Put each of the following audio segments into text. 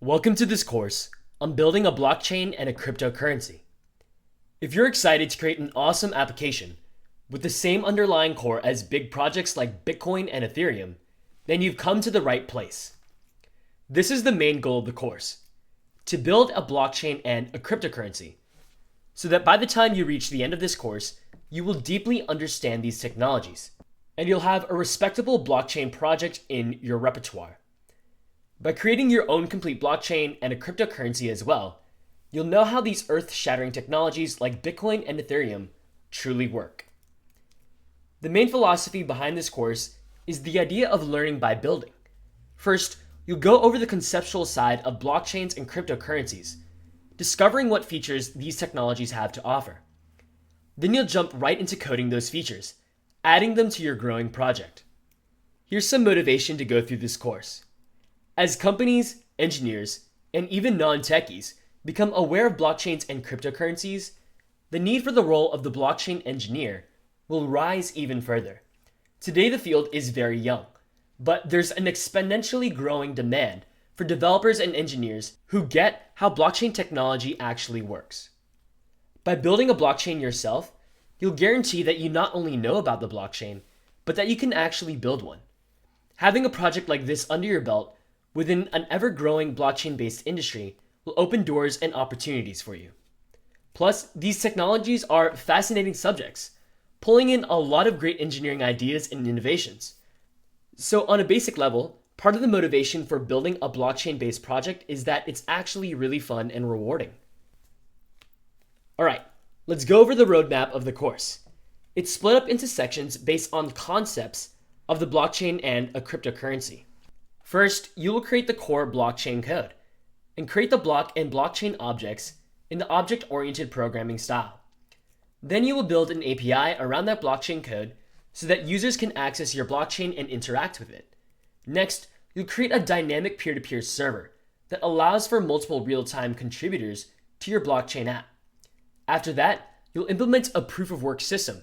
Welcome to this course on building a blockchain and a cryptocurrency. If you're excited to create an awesome application with the same underlying core as big projects like Bitcoin and Ethereum, then you've come to the right place. This is the main goal of the course: to build a blockchain and a cryptocurrency, so that by the time you reach the end of this course, you will deeply understand these technologies, and you'll have a respectable blockchain project in your repertoire. By creating your own complete blockchain and a cryptocurrency as well, you'll know how these earth-shattering technologies like Bitcoin and Ethereum truly work. The main philosophy behind this course is the idea of learning by building. First, you'll go over the conceptual side of blockchains and cryptocurrencies, discovering what features these technologies have to offer. Then you'll jump right into coding those features, adding them to your growing project. Here's some motivation to go through this course. As companies, engineers, and even non-techies become aware of blockchains and cryptocurrencies, the need for the role of the blockchain engineer will rise even further. Today, the field is very young, but there's an exponentially growing demand for developers and engineers who get how blockchain technology actually works. By building a blockchain yourself, you'll guarantee that you not only know about the blockchain, but that you can actually build one. Having a project like this under your belt within an ever-growing blockchain-based industry will open doors and opportunities for you. Plus, these technologies are fascinating subjects, pulling in a lot of great engineering ideas and innovations. So on a basic level, part of the motivation for building a blockchain-based project is that it's actually really fun and rewarding. All right, let's go over the roadmap of the course. It's split up into sections based on concepts of the blockchain and a cryptocurrency. First, you will create the core blockchain code and create the block and blockchain objects in the object-oriented programming style. Then you will build an API around that blockchain code so that users can access your blockchain and interact with it. Next, you'll create a dynamic peer-to-peer server that allows for multiple real-time contributors to your blockchain app. After that, you'll implement a proof-of-work system,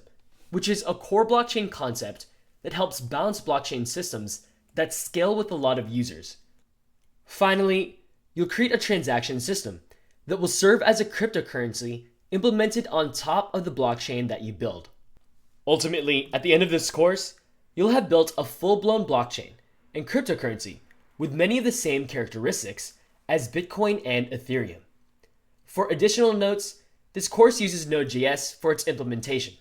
which is a core blockchain concept that helps balance blockchain systems that scale with a lot of users. Finally, you'll create a transaction system that will serve as a cryptocurrency implemented on top of the blockchain that you build. Ultimately, at the end of this course, you'll have built a full-blown blockchain and cryptocurrency with many of the same characteristics as Bitcoin and Ethereum. For additional notes, this course uses Node.js for its implementation.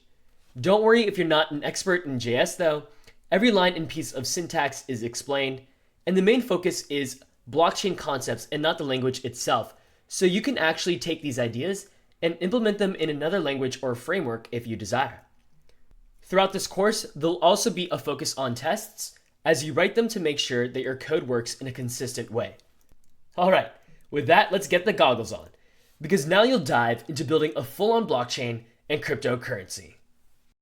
Don't worry if you're not an expert in JS though. Every line and piece of syntax is explained, and the main focus is blockchain concepts and not the language itself, so you can actually take these ideas and implement them in another language or framework if you desire. Throughout this course, there'll also be a focus on tests as you write them to make sure that your code works in a consistent way. All right, with that, let's get the goggles on, because now you'll dive into building a full-on blockchain and cryptocurrency.